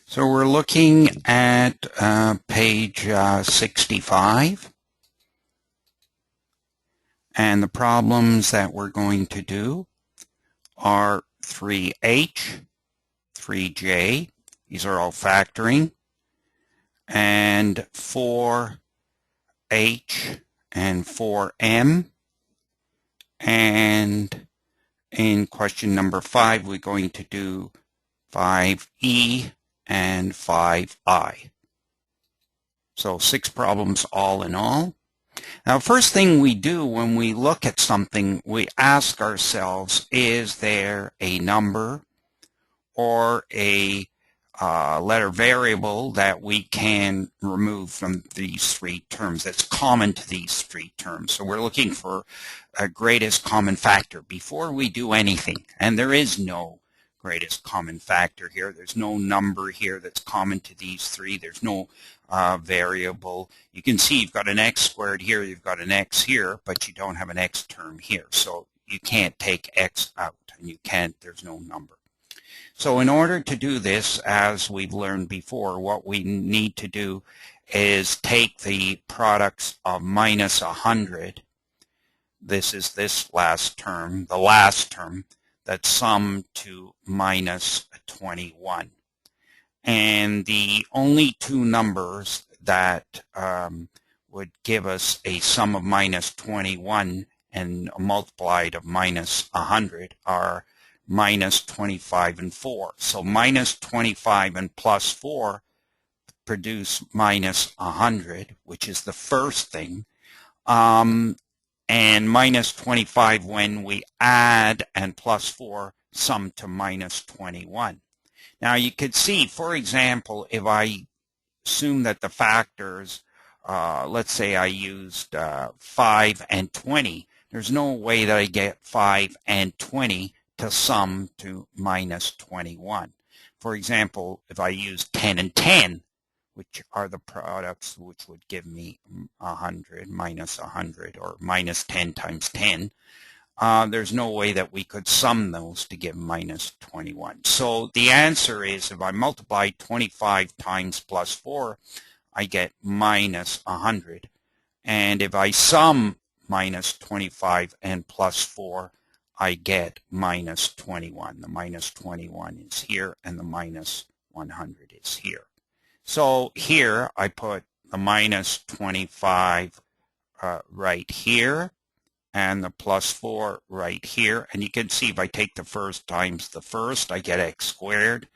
So we're looking at page 65, and the problems that we're going to do are 3H, 3J, these are all factoring, and 4H and 4M, and in question number 5 we're going to do 5E and 5I. So 6 problems all in all. Now, first thing we do when we look at something, we ask ourselves, is there a number or a letter variable that we can remove from these 3 terms that's common to these 3 terms? So we're looking for a greatest common factor before we do anything, and there is no greatest common factor here. There's no number here that's common to these 3. There's no variable. You can see you've got an x squared here, you've got an x here, but you don't have an x term here. So you can't take x out, and you can't, there's no number. So in order to do this, as we've learned before, what we need to do is take the products of minus 100. This is this last term, the last term, that sum to minus 21. And the only 2 numbers that would give us a sum of minus 21 and multiplied of minus 100 are minus 25 and 4. So minus 25 and plus 4 produce minus 100, which is the first thing. And minus 25 when we add and plus 4 sum to minus 21. Now you could see, for example, if I assume that the factors, let's say I used 5 and 20, there's no way that I get 5 and 20 to sum to minus 21. For example, if I use 10 and 10, which are the products which would give me 100 minus 100, or minus 10 times 10, there's no way that we could sum those to give minus 21. So the answer is, if I multiply 25 times plus 4, I get minus 100. And if I sum minus 25 and plus 4, I get minus 21. The minus 21 is here, and the minus 100 is here. So here I put the minus 25 right here, and the plus 4 right here. And you can see if I take the first times the first, I get x squared.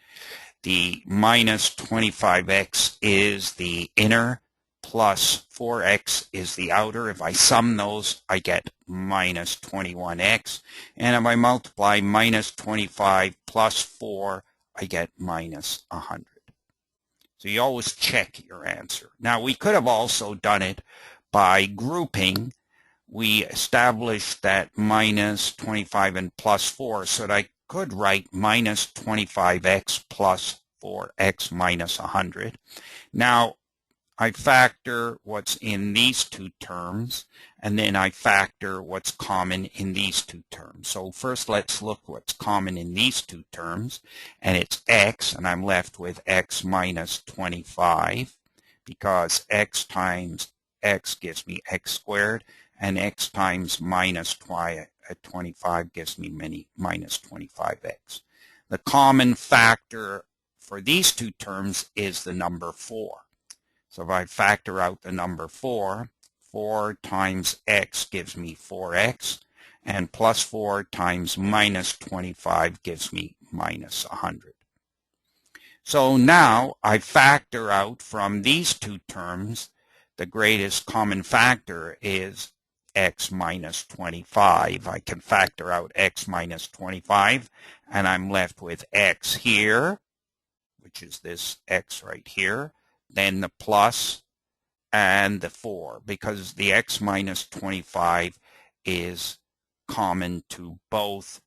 The minus 25x is the inner, plus 4x is the outer. If I sum those, I get minus 21x. And if I multiply minus 25 plus 4, I get minus 100. So you always check your answer. Now, we could have also done it by grouping. We established that minus 25 and plus 4, so that I could write minus 25x plus 4x minus 100. Now, I factor what's in these 2 terms, and then I factor what's common in these 2 terms. So first let's look what's common in these 2 terms, and it's x, and I'm left with x minus 25, because x times x gives me x squared, and x times minus 25 gives me minus 25x. The common factor for these 2 terms is the number 4. So if I factor out the number 4, 4 times x gives me 4x, and plus 4 times minus 25 gives me minus 100. So now I factor out from these 2 terms, the greatest common factor is x minus 25. I can factor out x minus 25, and I'm left with x here, which is this x right here, then the plus and the 4, because the x minus 25 is common to both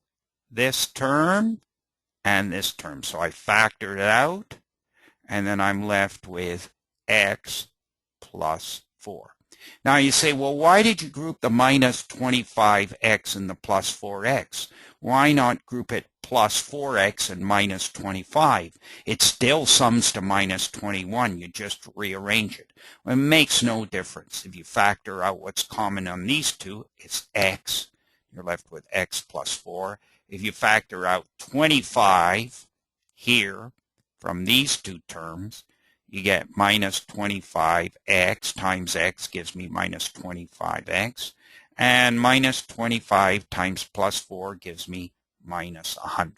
this term and this term. So I factored it out, and then I'm left with x plus 4. Now you say, well, why did you group the minus 25x and the plus 4x? Why not group it plus 4x and minus 25? It still sums to minus 21. You just rearrange it. Well, it makes no difference. If you factor out what's common on these two, it's x. You're left with x plus 4. If you factor out 25 here from these two terms, you get minus 25x times x gives me minus 25x. And minus 25 times plus 4 gives me minus 100.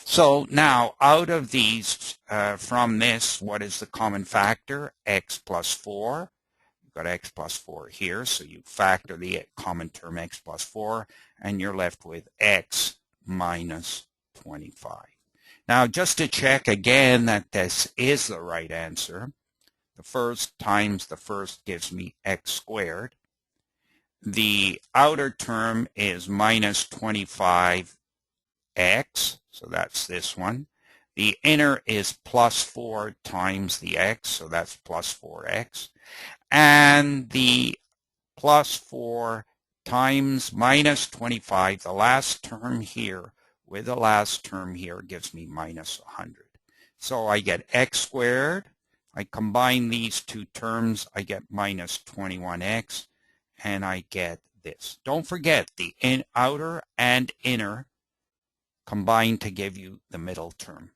So now out of these, from this, what is the common factor? X plus 4. You've got x plus 4 here, so you factor the common term x plus 4, and you're left with x minus 25. Now, just to check again that this is the right answer, the first times the first gives me x squared. The outer term is minus 25x, so that's this one. The inner is plus 4 times the x, so that's plus 4x. And the plus 4 times minus 25, the last term here, with the last term here gives me minus 100. So I get x squared. I combine these two terms. I get minus 21x, and I get this. Don't forget the outer and inner combine to give you the middle term.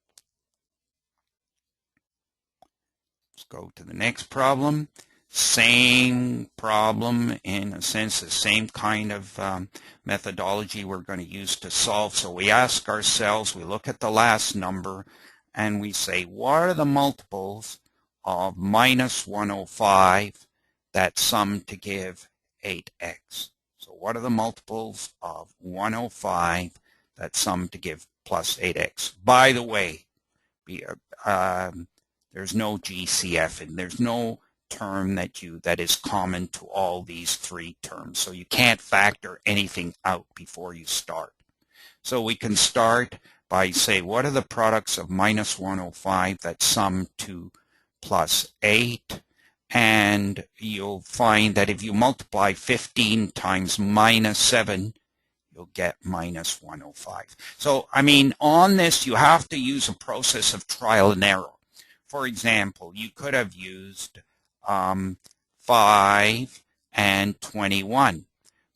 Let's go to the next problem. Same problem, in a sense, the same kind of methodology we're going to use to solve. So we ask ourselves, we look at the last number, and we say, what are the multiples of minus 105 that sum to give 8x? So what are the multiples of 105 that sum to give plus 8x? By the way, there's no GCF, and there's no term that is common to all these three terms. So you can't factor anything out before you start. So we can start by say, what are the products of minus 105 that sum to plus 8? And you'll find that if you multiply 15 times minus 7, you'll get minus 105. So, I mean, on this, you have to use a process of trial and error. For example, you could have used 5 and 21.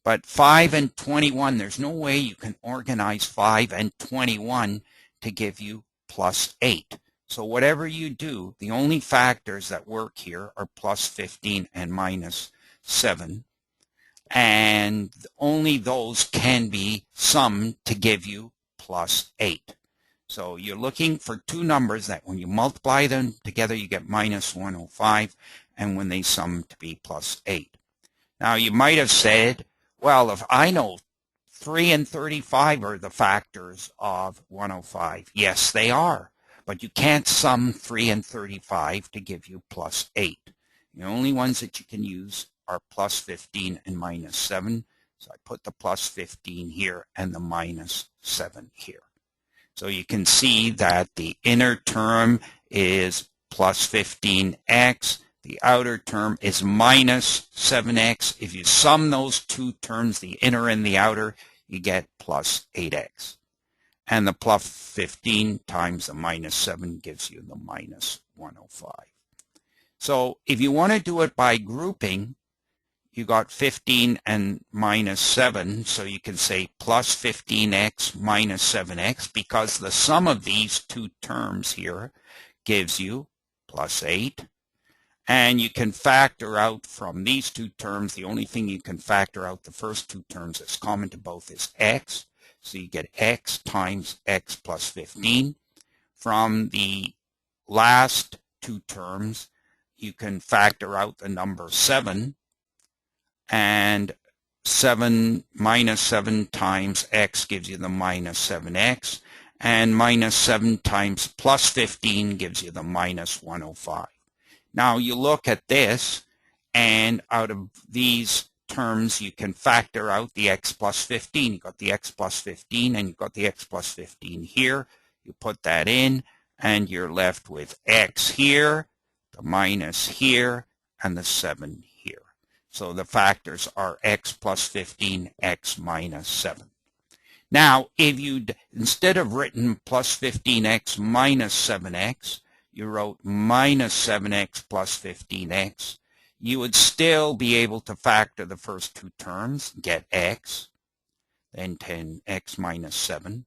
But 5 and 21, there's no way you can organize 5 and 21 to give you plus 8. So whatever you do, the only factors that work here are plus 15 and minus 7. And only those can be summed to give you plus 8. So you're looking for two numbers that when you multiply them together, you get minus 105, and when they sum to be plus 8. Now you might have said, well, if I know 3 and 35 are the factors of 105. Yes, they are. But you can't sum 3 and 35 to give you plus 8. The only ones that you can use are plus 15 and minus 7. So I put the plus 15 here and the minus 7 here. So you can see that the inner term is plus 15x. The outer term is minus 7x. If you sum those two terms, the inner and the outer, you get plus 8x. And the plus 15 times the minus 7 gives you the minus 105. So if you want to do it by grouping, you got 15 and minus 7, so you can say plus 15x minus 7x, because the sum of these two terms here gives you plus 8. And you can factor out from these two terms, the only thing you can factor out the first two terms that's common to both is x. So you get x times x plus 15. From the last two terms, you can factor out the number 7. And 7 minus 7 times x gives you the minus 7x. And minus 7 times plus 15 gives you the minus 105. Now you look at this, and out of these terms you can factor out the x plus 15. You've got the x plus 15 and you've got the x plus 15 here. You put that in and you're left with x here, the minus here, and the 7 here. So the factors are x plus 15, x minus 7. Now, if you'd, instead of written plus 15x minus 7x, you wrote minus 7x plus 15x, you would still be able to factor the first two terms, get x, then 10x minus 7.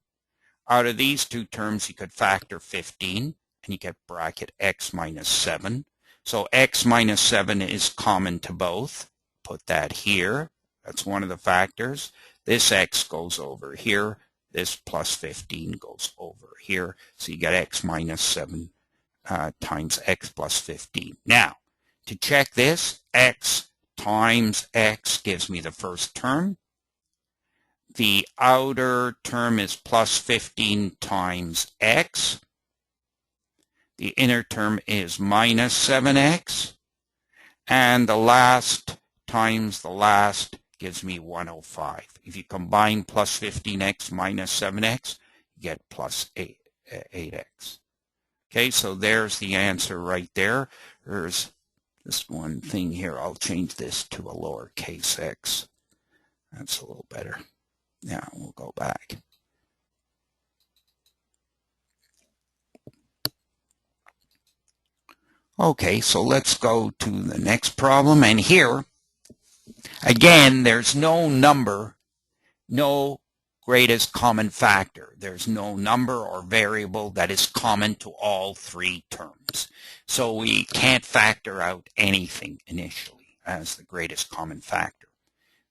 Out of these two terms, you could factor 15, and you get bracket x minus 7. So x minus 7 is common to both. Put that here. That's one of the factors. This x goes over here. This plus 15 goes over here. So you get x minus 7 times x plus 15. Now, to check this, x times x gives me the first term. The outer term is plus 15 times x. The inner term is minus 7x. And the last times the last gives me 105. If you combine plus 15x minus 7x, you get plus 8x. Okay, so there's the answer right there. There's this one thing here. I'll change this to a lowercase x. That's a little better. Now we'll go back. Okay, so let's go to the next problem. And here, again, there's no number, no greatest common factor. There's no number or variable that is common to all three terms. So we can't factor out anything initially as the greatest common factor.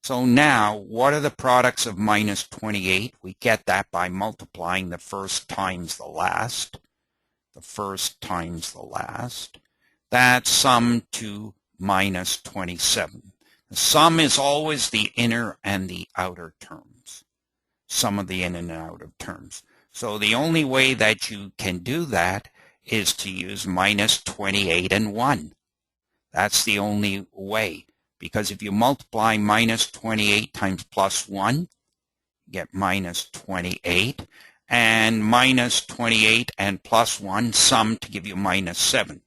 So now, what are the products of minus 28? We get that by multiplying the first times the last. The first times the last. That sum to minus 27. The sum is always the inner and the outer terms. Sum of the in and outer terms. So the only way that you can do that is to use minus 28 and 1. That's the only way. Because if you multiply minus 28 times plus 1, you get minus 28. And minus 28 and plus 1 sum to give you minus 7.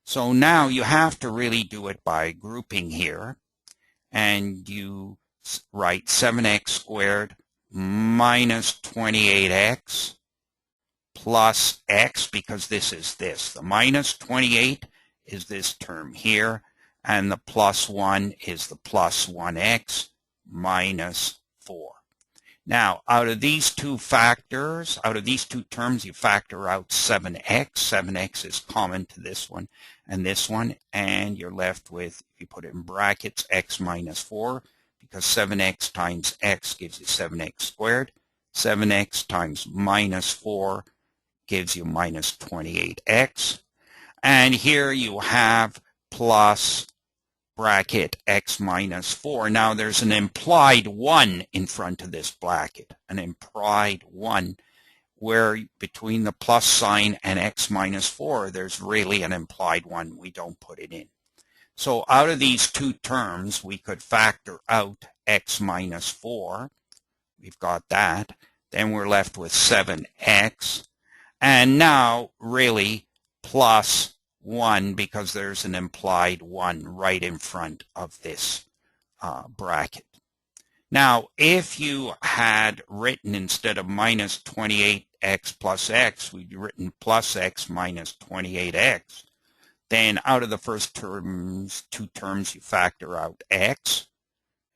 So now you have to really do it by grouping here. And you write 7x squared minus 28x plus x, because this is this. The minus 28 is this term here, and the plus 1 is the plus 1x minus 4. Now, out of these two factors, out of these two terms, you factor out 7x. 7x is common to this one and this one, and you're left with, if you put it in brackets, x minus 4, because 7x times x gives you 7x squared. 7x times minus 4 gives you minus 28x. And here you have plus bracket x minus 4. Now there's an implied 1 in front of this bracket, an implied 1, where between the plus sign and x minus 4, there's really an implied 1. We don't put it in. So out of these two terms, we could factor out x minus 4. We've got that. Then we're left with 7x. And now, really, plus 1, because there's an implied 1 right in front of this bracket. Now, if you had written, instead of minus 28x plus x, we'd written plus x minus 28x, then out of the first two terms, you factor out x,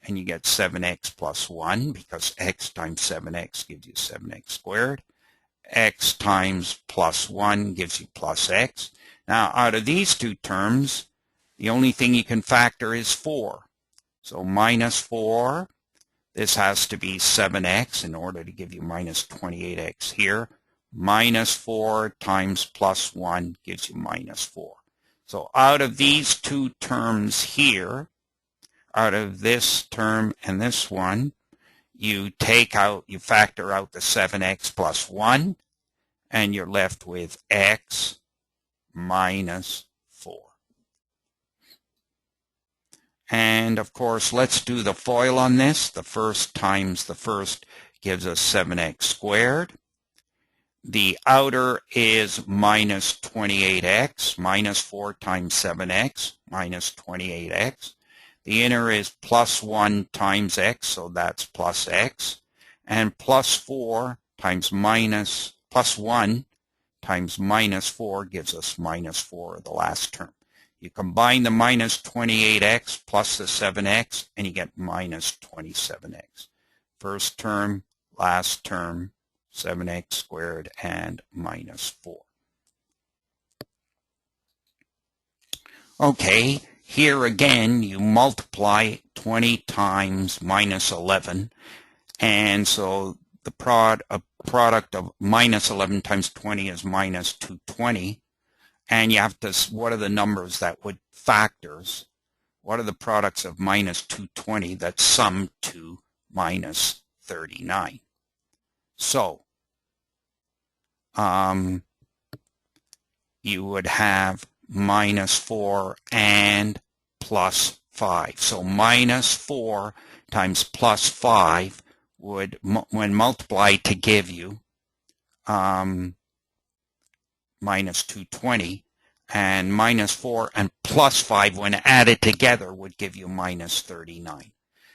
and you get 7x plus 1, because x times 7x gives you 7x squared. X times plus 1 gives you plus x. Now, out of these two terms, the only thing you can factor is 4. So minus 4, this has to be 7x in order to give you minus 28x here. Minus 4 times plus 1 gives you minus 4. So out of these two terms here, out of this term and this one, you factor out the 7x plus 1, and you're left with x minus 4. And of course, let's do the FOIL on this. The first times the first gives us 7x squared. The outer is minus 28x, minus 4 times 7x, minus 28x. The inner is plus 1 times x, so that's plus x. And plus 4 times minus, plus 1 times minus 4 gives us minus 4, the last term. You combine the minus 28x plus the 7x, and you get minus 27x. First term, last term, 7x squared and minus 4. Okay, here again you multiply 20 times minus 11, and so the product of minus 11 times 20 is minus 220, and you have to, what are the numbers that would factors? What are the products of minus 220 that sum to minus 39? So you would have minus 4 and plus 5. So minus 4 times plus 5 would, when multiplied, to give you minus 220, and minus 4 and plus 5 when added together would give you minus 39.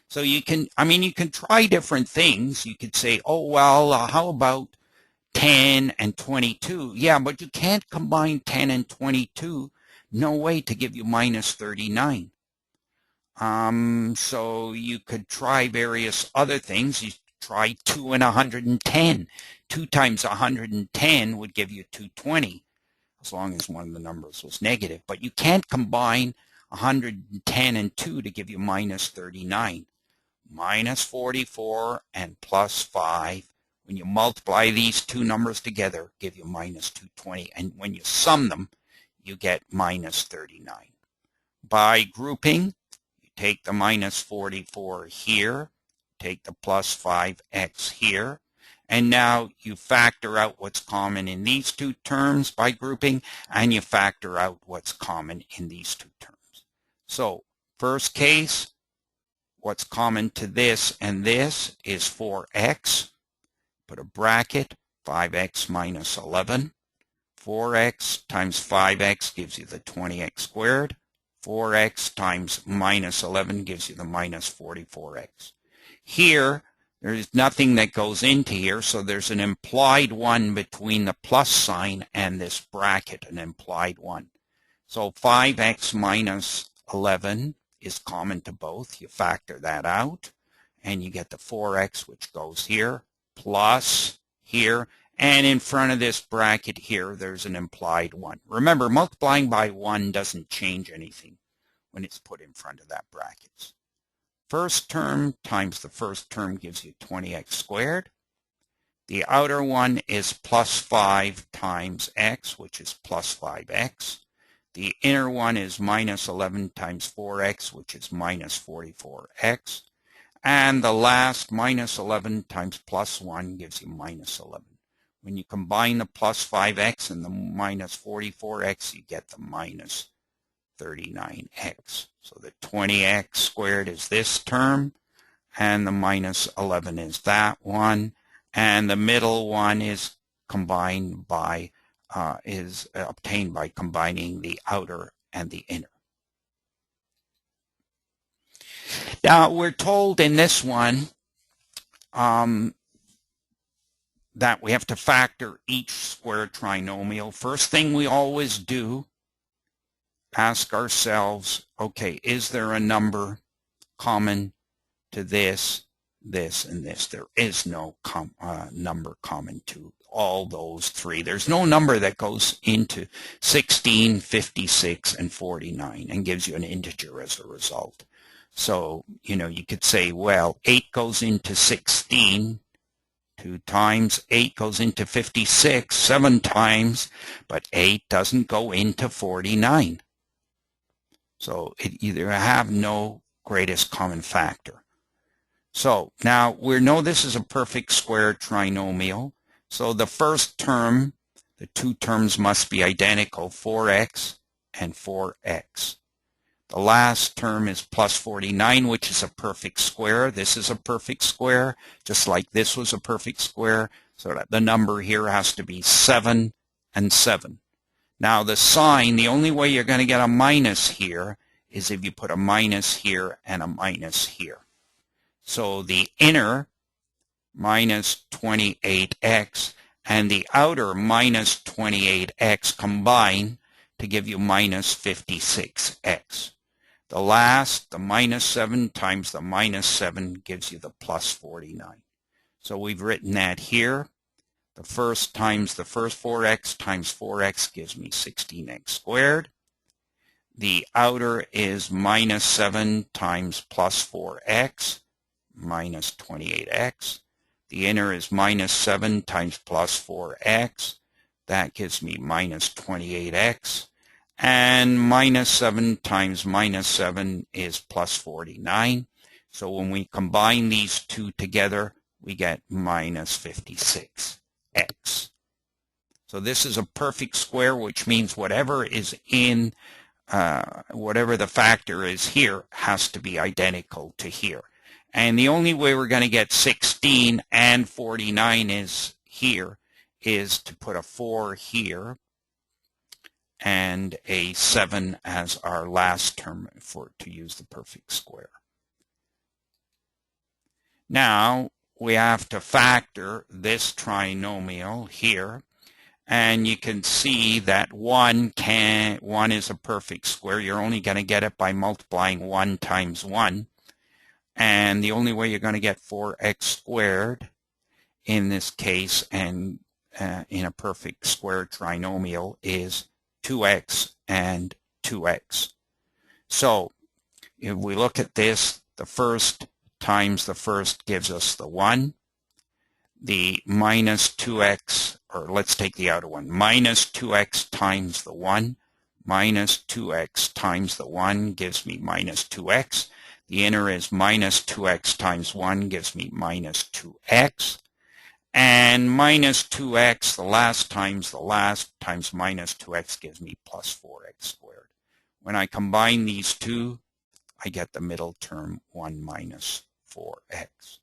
So you can, you can try different things. You could say, oh, well, how about 10 and 22? Yeah, but you can't combine 10 and 22. No way to give you minus 39. So you could try various other things. You try 2 and 110. 2 times 110 would give you 220, as long as one of the numbers was negative. But you can't combine 110 and 2 to give you minus 39. Minus 44 and plus 5. When you multiply these two numbers together, give you minus 220. And when you sum them, you get minus 39. By grouping, you take the minus 44 here, take the plus 5x here, and now you factor out what's common in these two terms by grouping, and you factor out what's common in these two terms. So first case, what's common to this and this is 4x. Put a bracket, 5x minus 11. 4x times 5x gives you the 20x squared. 4x times minus 11 gives you the minus 44x. Here, there's nothing that goes into here, so there's an implied 1 between the plus sign and this bracket, an implied 1. So 5x minus 11 is common to both. You factor that out, and you get the 4x, which goes here, plus here, and in front of this bracket here, there's an implied 1. Remember, multiplying by 1 doesn't change anything when it's put in front of that bracket. First term times the first term gives you 20x squared. The outer one is plus 5 times x, which is plus 5x. The inner one is minus 11 times 4x, which is minus 44x. And the last, minus 11 times plus 1 gives you minus 11. When you combine the plus 5x and the minus 44x, you get the minus 39x. So the 20x squared is this term, and the minus 11 is that one, and the middle one is combined by is obtained by combining the outer and the inner. Now we're told in this one that we have to factor each square trinomial. First thing we always do, ask ourselves, okay, is there a number common to this, this, and this? There is no number common to all those three. There's no number that goes into 16, 56, and 49 and gives you an integer as a result. So, you could say, well, 8 goes into 16, 2 times 8 goes into 56, 7 times, but 8 doesn't go into 49. So it either have no greatest common factor. So now we know this is a perfect square trinomial. So the first term, the two terms must be identical, 4x and 4x. The last term is plus 49, which is a perfect square. This is a perfect square, just like this was a perfect square. So that the number here has to be 7 and 7. Now the sign, the only way you're going to get a minus here is if you put a minus here and a minus here. So the inner minus 28x and the outer minus 28x combine to give you minus 56x. The last, the minus 7 times the minus 7 gives you the plus 49. So we've written that here. The first times the first 4x times 4x gives me 16x squared. The outer is minus 7 times plus 4x minus 28x. The inner is minus 7 times plus 4x. That gives me minus 28x. And minus 7 times minus 7 is plus 49. So when we combine these two together, we get minus 56x. So this is a perfect square, which means whatever is in, whatever the factor is here has to be identical to here. And the only way we're going to get 16 and 49 is here is to put a 4 here and a 7 as our last term to use the perfect square. Now we have to factor this trinomial here, and you can see that 1 is a perfect square. You're only going to get it by multiplying 1 times 1. And the only way you're going to get 4x squared in this case and in a perfect square trinomial is 2x and 2x. So if we look at this, the first times the first gives us the 1. The minus 2x, or let's take the outer one, minus 2x times the 1. Minus 2x times the 1 gives me minus 2x. The inner is minus 2x times 1 gives me minus 2x. And minus 2x, the last times minus 2x gives me plus 4x squared. When I combine these two, I get the middle term 1 minus 4x.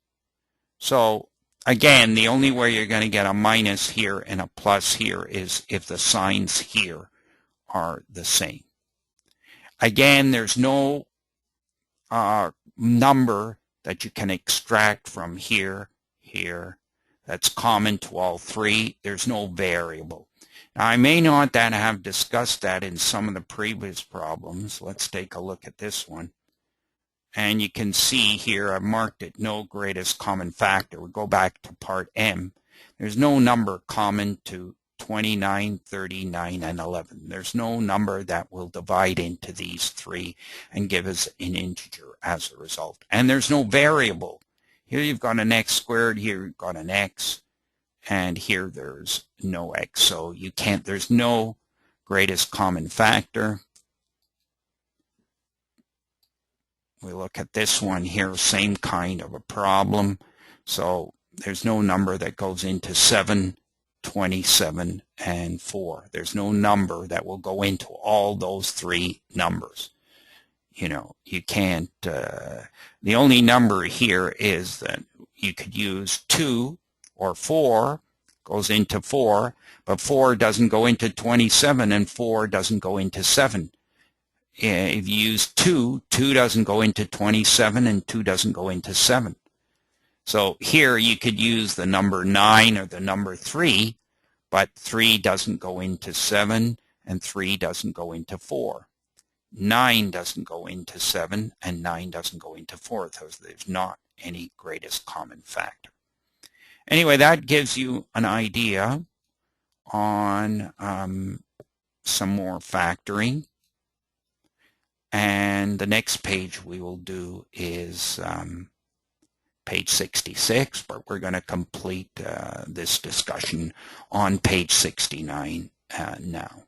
So again, the only way you're going to get a minus here and a plus here is if the signs here are the same. Again, there's no number that you can extract from here, that's common to all three. There's no variable. Now, I may not have discussed that in some of the previous problems. Let's take a look at this one. And you can see here I've marked it no greatest common factor. We go back to part M. There's no number common to 29, 39, and 11. There's no number that will divide into these three and give us an integer as a result. And there's no variable. Here you've got an x squared, here you've got an x, and here there's no x. So you can't, there's no greatest common factor. We look at this one here, same kind of a problem. So there's no number that goes into 7, 27, and 4. There's no number that will go into all those three numbers. You know, you can't, the only number here is that you could use 2 or 4 goes into 4, but 4 doesn't go into 27 and 4 doesn't go into 7. If you use 2, 2 doesn't go into 27 and 2 doesn't go into 7. So here you could use the number 9 or the number 3, but 3 doesn't go into 7 and 3 doesn't go into 4. 9 doesn't go into 7 and 9 doesn't go into 4, so there's not any greatest common factor. Anyway, that gives you an idea on some more factoring. And the next page we will do is page 66, but we're going to complete this discussion on page 69 now.